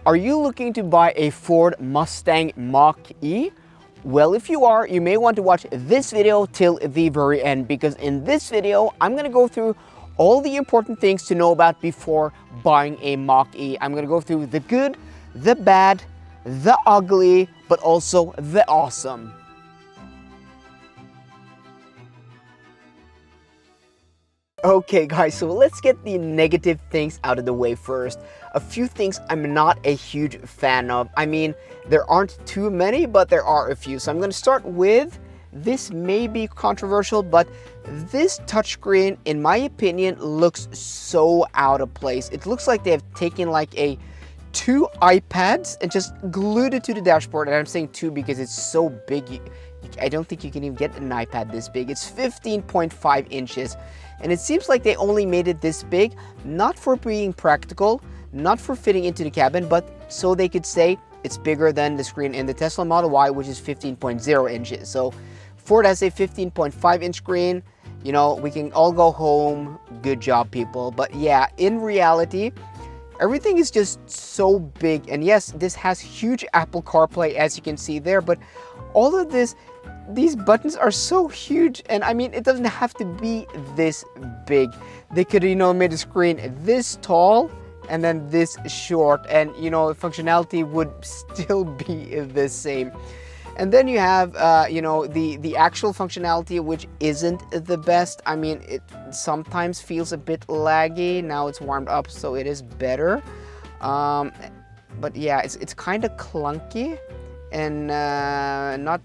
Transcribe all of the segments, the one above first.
Are you looking to buy a Ford Mustang Mach-E? Well, if you are, you may want to watch this video till the very end, because in this video, I'm going to go through all the important things to know about before buying a Mach-E. I'm going to go through the good, the bad, the ugly, but also the awesome. Okay guys, so let's get the negative things out of the way first. A few things I'm not a huge fan of. I mean, there aren't too many, but there are a few. So I'm going to start with, this may be controversial, but this touchscreen, in my opinion, looks so out of place. It looks like they have taken like two iPads and just glued it to the dashboard. And I'm saying two because it's so big. I don't think you can even get an iPad this big. It's 15.5 inches. And it seems like they only made it this big, not for being practical, not for fitting into the cabin, but so they could say it's bigger than the screen in the Tesla Model Y, which is 15.0 inches. So Ford has a 15.5 inch screen. You know, we can all go home. Good job, people. But yeah, in reality, everything is just so big. And yes, this has huge Apple CarPlay, as you can see there, but all of this, these buttons are so huge. And I mean, it doesn't have to be this big. They could, you know, made the screen this tall and then this short, and you know, functionality would still be the same. And then you have, you know, the actual functionality, which isn't the best. I mean, it sometimes feels a bit laggy. Now it's warmed up, so it is better. But yeah, it's kind of clunky and not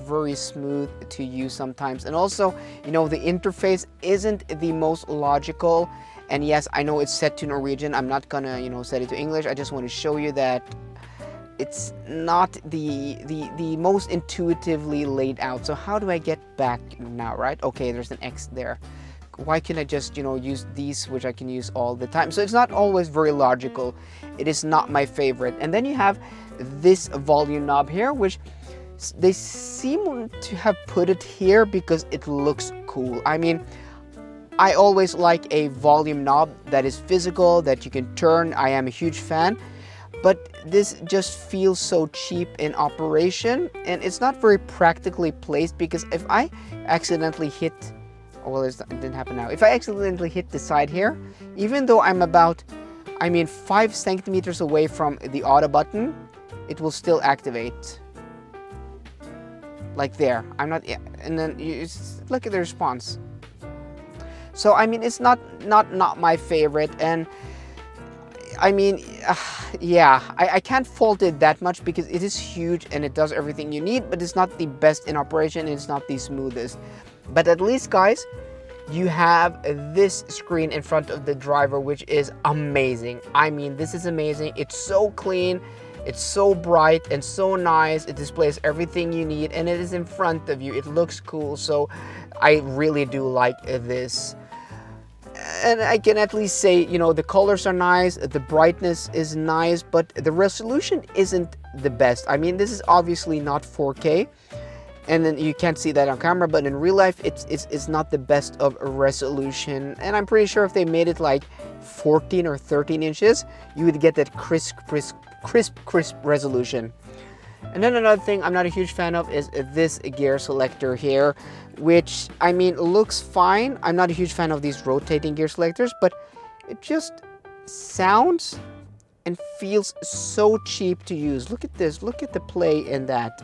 very smooth to use sometimes. And also, you know, the interface isn't the most logical. And yes, I know it's set to Norwegian. I'm not gonna, you know, set it to English. I just want to show you that it's not the most intuitively laid out. So how do I get back now, right? Okay, there's an X there. Why can't I just, you know, use these, which I can use all the time? So it's not always very logical. It is not my favorite. And then you have this volume knob here, which they seem to have put it here because it looks cool. I mean, I always like a volume knob that is physical, that you can turn. I am a huge fan. But this just feels so cheap in operation, and it's not very practically placed, because if I accidentally hit, well, it didn't happen now. If I accidentally hit the side here, even though I'm about, I mean, 5 centimeters away from the auto button, it will still activate. Like there. I'm not, and then you just look at the response. So I mean, it's not my favorite, and I mean, yeah, I can't fault it that much because it is huge and it does everything you need, but it's not the best in operation. It's not the smoothest. But at least, guys, you have this screen in front of the driver, which is amazing. I mean, this is amazing. It's so clean. It's so bright and so nice. It displays everything you need, and it is in front of you. It looks cool. So I really do like this. And I can at least say, you know, the colors are nice, the brightness is nice, but the resolution isn't the best. I mean, this is obviously not 4K, and then you can't see that on camera, but in real life, it's not the best of resolution. And I'm pretty sure if they made it like 14 or 13 inches, you would get that crisp resolution. And then another thing I'm not a huge fan of is this gear selector here, which, I mean, looks fine. I'm not a huge fan of these rotating gear selectors, but it just sounds and feels so cheap to use. Look at this. Look at the play in that.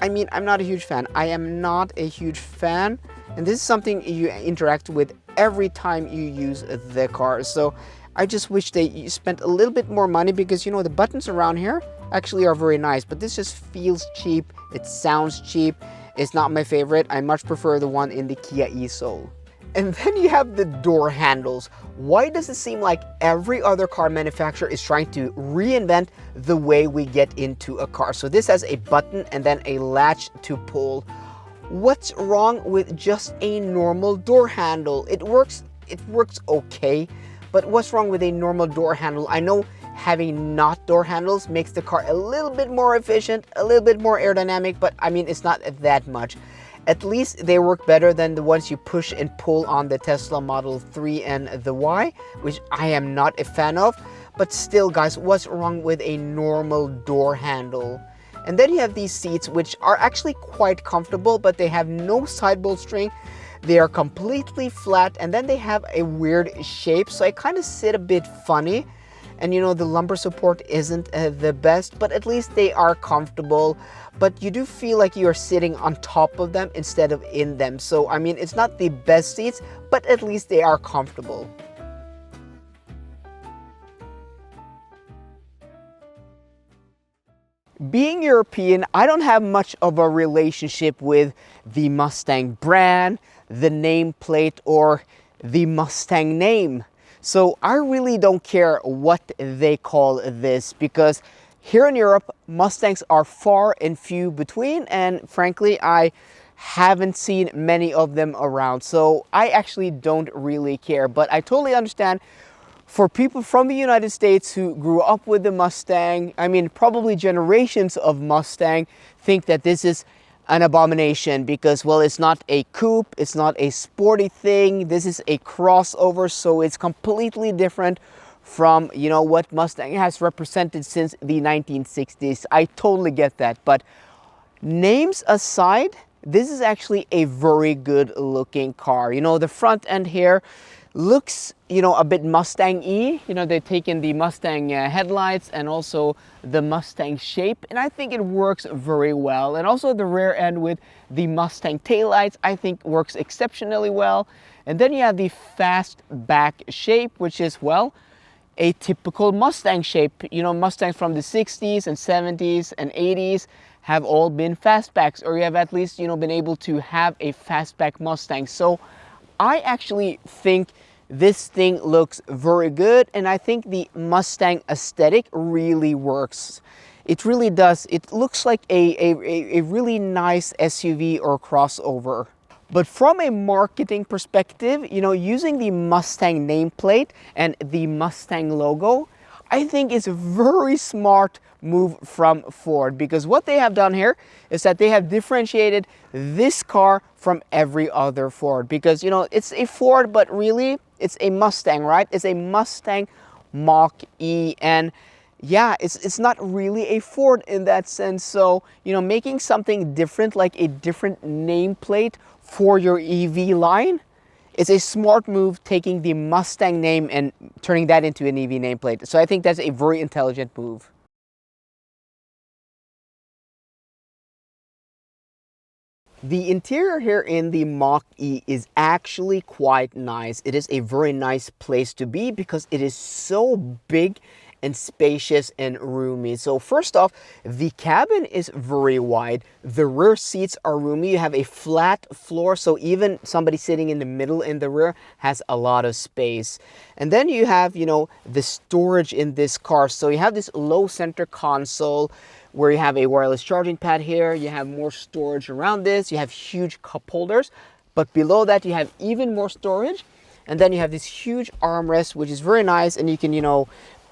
I mean, I'm not a huge fan. I am not a huge fan. And this is something you interact with every time you use the car. So I just wish they spent a little bit more money, because, you know, the buttons around here actually are very nice, but this just feels cheap. It sounds cheap. It's not my favorite. I much prefer the one in the Kia e-Soul. And then you have the door handles. Why does it seem like every other car manufacturer is trying to reinvent the way we get into a car? So this has a button and then a latch to pull. What's wrong with just a normal door handle? It works okay, but what's wrong with a normal door handle? I know having not door handles makes the car a little bit more efficient, a little bit more aerodynamic, but I mean, it's not that much. At least they work better than the ones you push and pull on the Tesla Model 3 and the Y, which I am not a fan of. But still, guys, what's wrong with a normal door handle? And then you have these seats, which are actually quite comfortable, but they have no side bolstering. They are completely flat, and then they have a weird shape, so I kind of sit a bit funny. And you know, the lumbar support isn't the best, but at least they are comfortable. But you do feel like you're sitting on top of them instead of in them. So, I mean, it's not the best seats, but at least they are comfortable. Being European, I don't have much of a relationship with the Mustang brand, the nameplate, or the Mustang name. So I really don't care what they call this, because here in Europe, Mustangs are far and few between, and frankly, I haven't seen many of them around. So I actually don't really care, but I totally understand for people from the United States who grew up with the Mustang. I mean, probably generations of Mustang think that this is an abomination because, well, it's not a coupe, it's not a sporty thing, this is a crossover, so it's completely different from, you know, what Mustang has represented since the 1960s. I totally get that, but names aside, this is actually a very good looking car. You know, the front end here looks, you know, a bit Mustang-y. You know, they've taken the Mustang headlights and also the Mustang shape, and I think it works very well. And also the rear end with the Mustang taillights, I think works exceptionally well. And then you have the fastback shape, which is, well, a typical Mustang shape. You know, Mustangs from the 60s and 70s and 80s have all been fastbacks, or you have at least, you know, been able to have a fastback Mustang. So I actually think this thing looks very good, and I think the Mustang aesthetic really works. It really does. It looks like a really nice SUV or crossover. But from a marketing perspective, you know, using the Mustang nameplate and the Mustang logo, I think it's a very smart move from Ford, because what they have done here is that they have differentiated this car from every other Ford, because, you know, it's a Ford, but really it's a Mustang, right? It's a Mustang Mach-E, and yeah, it's not really a Ford in that sense. So, you know, making something different, like a different nameplate for your EV line, it's a smart move, taking the Mustang name and turning that into an EV nameplate. So I think that's a very intelligent move. The interior here in the Mach-E is actually quite nice. It is a very nice place to be because it is so big and spacious and roomy. So first off, the cabin is very wide. The rear seats are roomy. You have a flat floor, so even somebody sitting in the middle in the rear has a lot of space. And then you have, you know, the storage in this car. So you have this low center console where you have a wireless charging pad here. You have more storage around this. You have huge cup holders, but below that you have even more storage. And then you have this huge armrest, which is very nice, and you can, you know,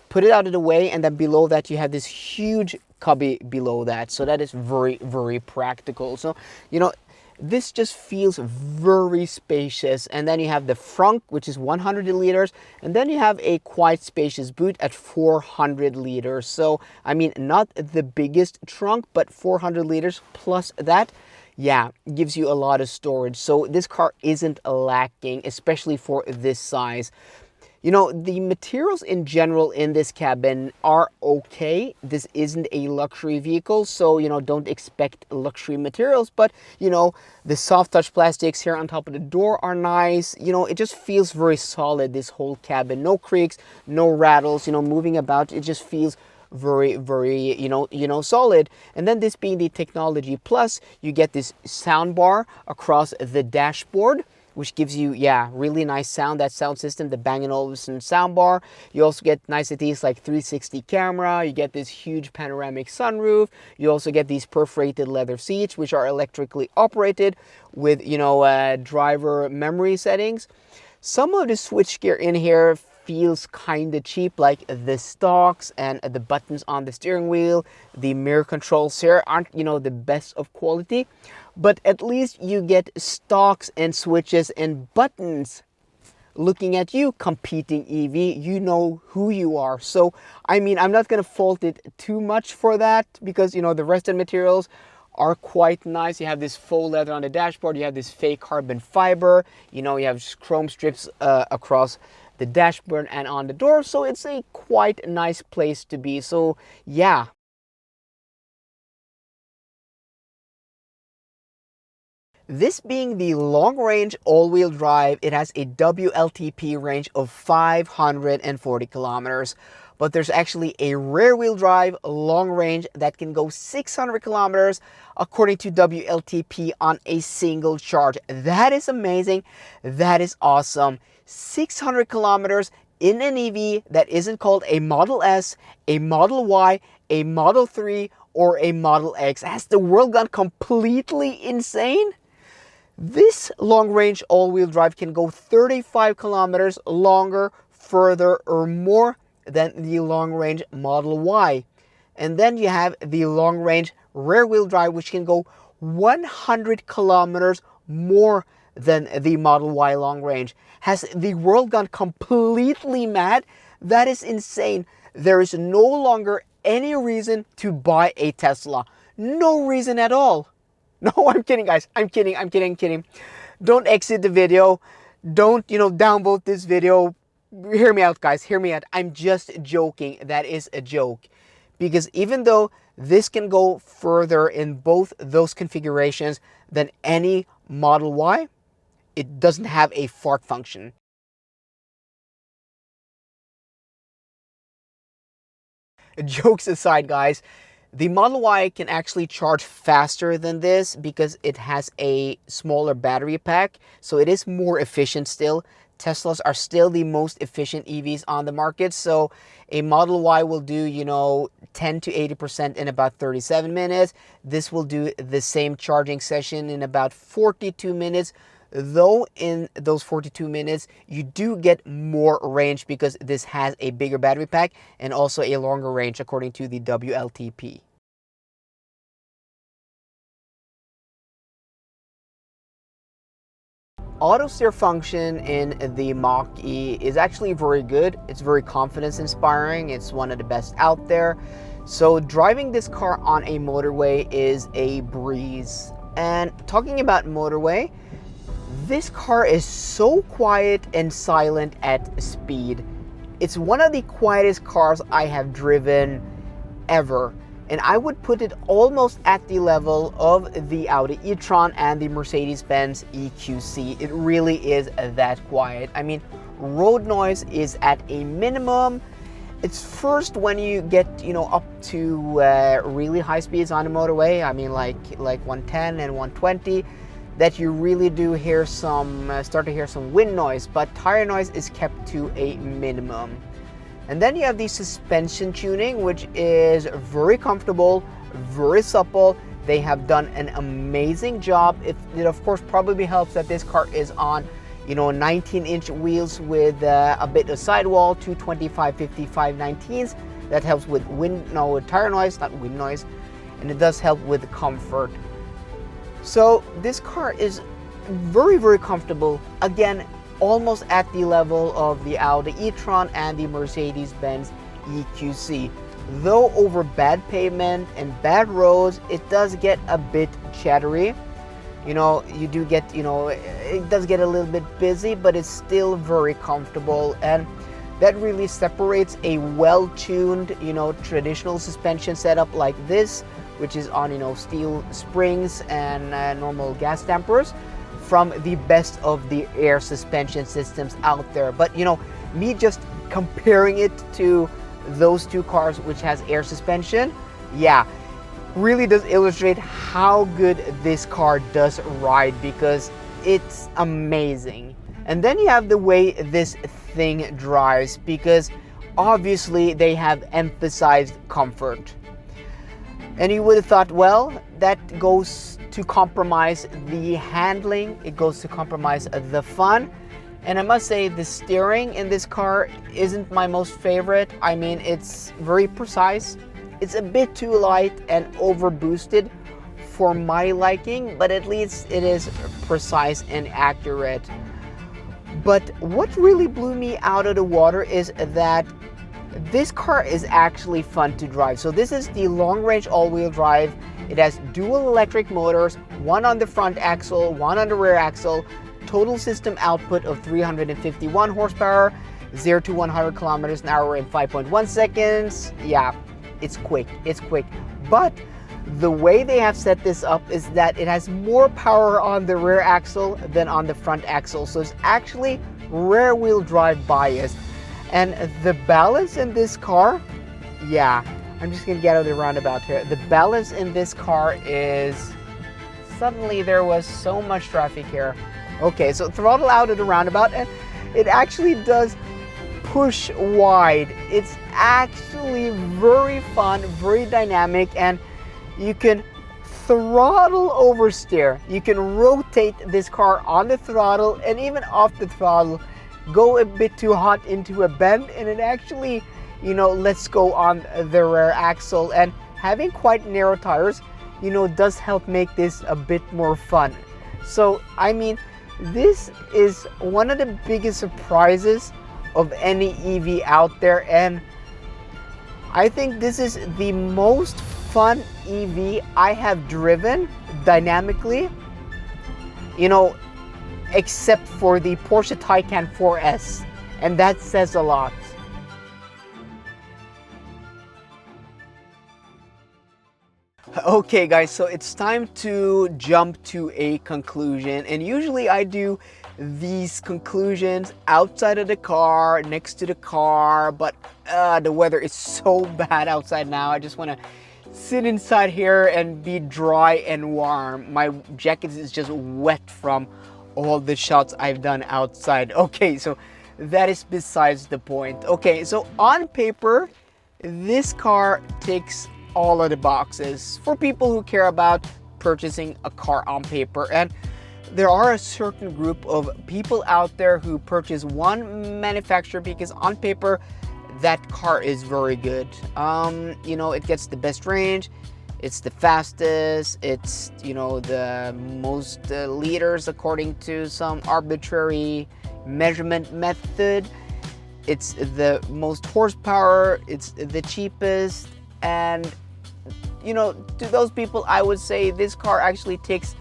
put it out of the way, and then below that you have this huge cubby below that. So that is very, very practical. So, you know, this just feels very spacious. And then you have the front, which is 100 liters, and then you have a quite spacious boot at 400 liters. So, I mean, not the biggest trunk, but 400 liters plus that, yeah, gives you a lot of storage. So this car isn't lacking, especially for this size. You know, the materials in general in this cabin are okay. This isn't a luxury vehicle, so, you know, don't expect luxury materials. But, you know, the soft touch plastics here on top of the door are nice. You know, it just feels very solid, this whole cabin. No creaks, no rattles, you know, moving about. It just feels very, very, you know, solid. And then this being the Technology Plus, you get this sound bar across the dashboard, which gives you, yeah, really nice sound. That sound system, the Bang & Olufsen soundbar. You also get niceties like 360 camera. You get this huge panoramic sunroof. You also get these perforated leather seats, which are electrically operated with, you know, driver memory settings. Some of the switchgear in here feels kind of cheap, like the stalks and the buttons on the steering wheel. The mirror controls here aren't, you know, the best of quality, but at least you get stalks and switches and buttons. looking at you, competing EV, you know who you are. So, I mean, I'm not going to fault it too much for that because, you know, the rest of the materials are quite nice. You have this faux leather on the dashboard, you have this fake carbon fiber, you know, you have chrome strips across the dashboard and on the door. So it's a quite nice place to be. So, yeah. This being the long-range all-wheel drive, it has a WLTP range of 540 kilometers. But there's actually a rear-wheel drive long range that can go 600 kilometers according to WLTP on a single charge. That is amazing. That is awesome. 600 kilometers in an EV that isn't called a Model S, a Model Y, a Model 3, or a Model X. Has the world gone completely insane? This long-range all-wheel drive can go 35 kilometers longer, further, or more than the long-range Model Y. And then you have the long-range rear-wheel drive, which can go 100 kilometers more than the Model Y long-range. Has the world gone completely mad? That is insane. There is no longer any reason to buy a Tesla. No reason at all. No, I'm kidding, guys. I'm kidding. Don't exit the video. Don't, downvote this video. Hear me out, guys. Hear me out. I'm just joking. That is a joke. Because even though this can go further in both those configurations than any Model Y, it doesn't have a fart function. Jokes aside, guys, the Model Y can actually charge faster than this because it has a smaller battery pack, so it is more efficient still. Teslas are still the most efficient EVs on the market, so a Model Y will do, 10 to 80% in about 37 minutes. This will do the same charging session in about 42 minutes. Though in those 42 minutes, you do get more range because this has a bigger battery pack and also a longer range according to the WLTP. Auto steer function in the Mach-E is actually very good. It's very confidence inspiring. It's one of the best out there. So driving this car on a motorway is a breeze. And talking about motorway, this car is so quiet and silent at speed. It's one of the quietest cars I have driven ever. And I would put it almost at the level of the Audi e-tron and the Mercedes-Benz EQC. It really is that quiet. I mean, road noise is at a minimum. It's first when you get, up to really high speeds on the motorway. I mean, like 110 and 120. That you really do hear start to hear some wind noise, but tire noise is kept to a minimum. And then you have the suspension tuning, which is very comfortable, very supple. They have done an amazing job. It of course probably helps that this car is on, 19-inch wheels with a bit of sidewall, 225, 55, 19s. That helps with tire noise, not wind noise, and it does help with comfort. So this car is very, very comfortable. Again, almost at the level of the Audi e-tron and the Mercedes-Benz EQC. Though over bad pavement and bad roads, it does get a bit chattery. You do get, it does get a little bit busy, but it's still very comfortable. And that really separates a well-tuned, traditional suspension setup like this, which is on, steel springs and normal gas dampers, from the best of the air suspension systems out there. But, me just comparing it to those two cars, which has air suspension, yeah, really does illustrate how good this car does ride, because it's amazing. And then you have the way this thing drives, because obviously they have emphasized comfort. And you would have thought, well, that goes to compromise the handling, it goes to compromise the fun. And I must say, the steering in this car isn't my most favorite. I mean, it's very precise. It's a bit too light and over boosted for my liking, but at least it is precise and accurate. But what really blew me out of the water is that this car is actually fun to drive. So this is the long-range all-wheel drive. It has dual electric motors, one on the front axle, one on the rear axle, total system output of 351 horsepower, 0 to 100 kilometers an hour in 5.1 seconds. Yeah, it's quick, But the way they have set this up is that it has more power on the rear axle than on the front axle. So it's actually rear wheel drive bias. And the balance in this car, yeah, I'm just gonna get out of the roundabout here. The balance in this car is, suddenly there was so much traffic here. Okay, so throttle out of the roundabout, and it actually does push wide. It's actually very fun, very dynamic, and you can throttle oversteer. You can rotate this car on the throttle and even off the throttle, go a bit too hot into a bend, and it actually, you know, lets go on the rear axle. And having quite narrow tires, you know, does help make this a bit more fun. So, I mean, this is one of the biggest surprises of any EV out there, and I think this is the most fun EV I have driven dynamically, you know, except for the Porsche Taycan 4S, and that says a lot. Okay guys, so it's time to jump to a conclusion, and usually I do these conclusions outside of the car, next to the car, but the weather is so bad outside now. I just want to sit inside here and be dry and warm. My jacket is just wet from all the shots I've done outside. Okay, so that is besides the point. Okay, so on paper, this car ticks all of the boxes for people who care about purchasing a car on paper. And there are a certain group of people out there who purchase one manufacturer because on paper that car is very good. You know, it gets the best range, it's the fastest, it's, you know, the most liters according to some arbitrary measurement method, it's the most horsepower, it's the cheapest. And you know, to those people, I would say this car actually ticks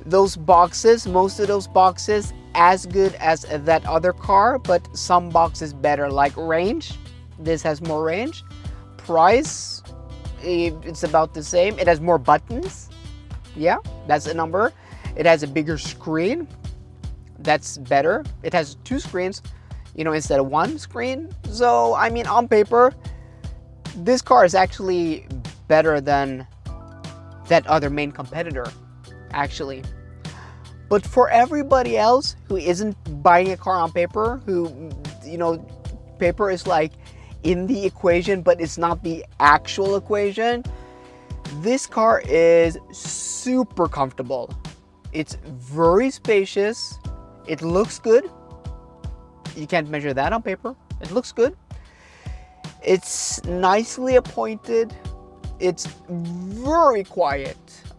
those boxes, most of those boxes, as good as that other car, but some boxes better. Like range, this has more range. Price, it's about the same. It has more buttons, yeah, that's a number. It has a bigger screen, that's better. It has two screens, you know, instead of one screen. So I mean, on paper, this car is actually better than that other main competitor, actually. But for everybody else who isn't buying a car on paper, who, you know, paper is like in the equation, but it's not the actual equation, this car is super comfortable. It's very spacious. It looks good. You can't measure that on paper. It looks good. It's nicely appointed. It's very quiet.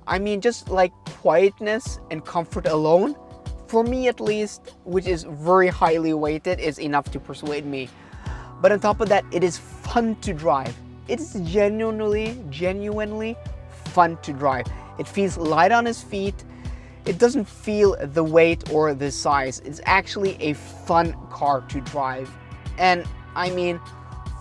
I mean, just like quietness and comfort alone, for me at least, which is very highly weighted, is enough to persuade me. But on top of that, it is fun to drive. It is genuinely fun to drive. It feels light on its feet. It doesn't feel the weight or the size. It's actually a fun car to drive. And I mean,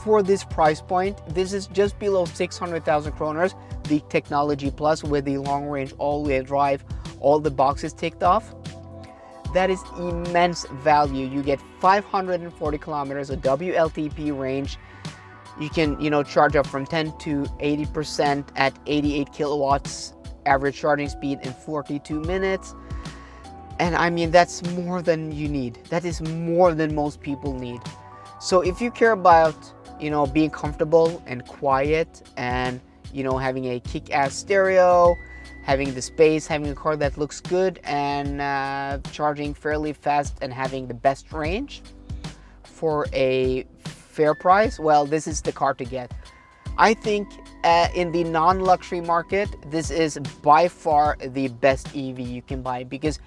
for this price point, this is just below 600,000 kroners, the Technology Plus with the long-range all-wheel drive, all the boxes ticked off. That is immense value. You get 540 kilometers of WLTP range. You can, you know, charge up from 10 to 80% at 88 kilowatts, average charging speed in 42 minutes. And I mean, that's more than you need. That is more than most people need. So if you care about, you know, being comfortable and quiet and, you know, having a kick-ass stereo, having the space, having a car that looks good, and charging fairly fast and having the best range for a fair price, well, this is the car to get. I think in the non-luxury market, this is by far the best EV you can buy, because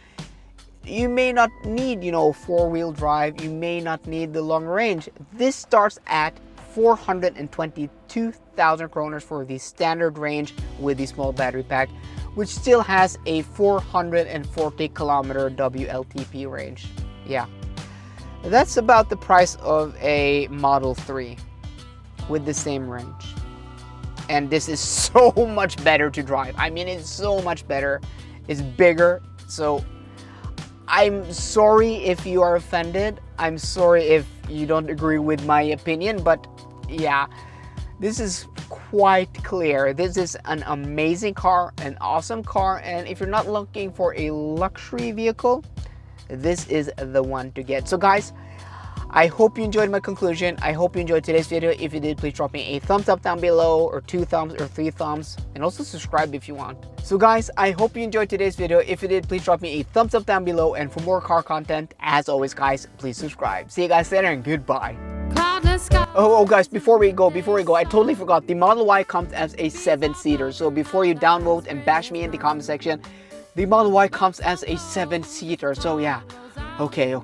you may not need, you know, four-wheel drive, you may not need the long range. This starts at 422,000 kroners for the standard range with the small battery pack, which still has a 440 kilometer WLTP range. Yeah, that's about the price of a Model 3 with the same range. And this is so much better to drive. I mean, it's so much better. It's bigger. So I'm sorry if you are offended. I'm sorry if you don't agree with my opinion, but yeah, this is quite clear. This is an amazing car, an awesome car, and if you're not looking for a luxury vehicle, this is the one to get. So guys, I hope you enjoyed my conclusion. I hope you enjoyed today's video. If you did, please drop me a thumbs up down below, or 2 thumbs or 3 thumbs, and also subscribe if you want. So guys, I hope you enjoyed today's video. If you did, please drop me a thumbs up down below, and for more car content, as always guys, please subscribe. See you guys later and goodbye. Oh guys, before we go, I totally forgot. The Model Y comes as a 7-seater. So before you downvote and bash me in the comment section, the Model Y comes as a 7-seater. So yeah, okay.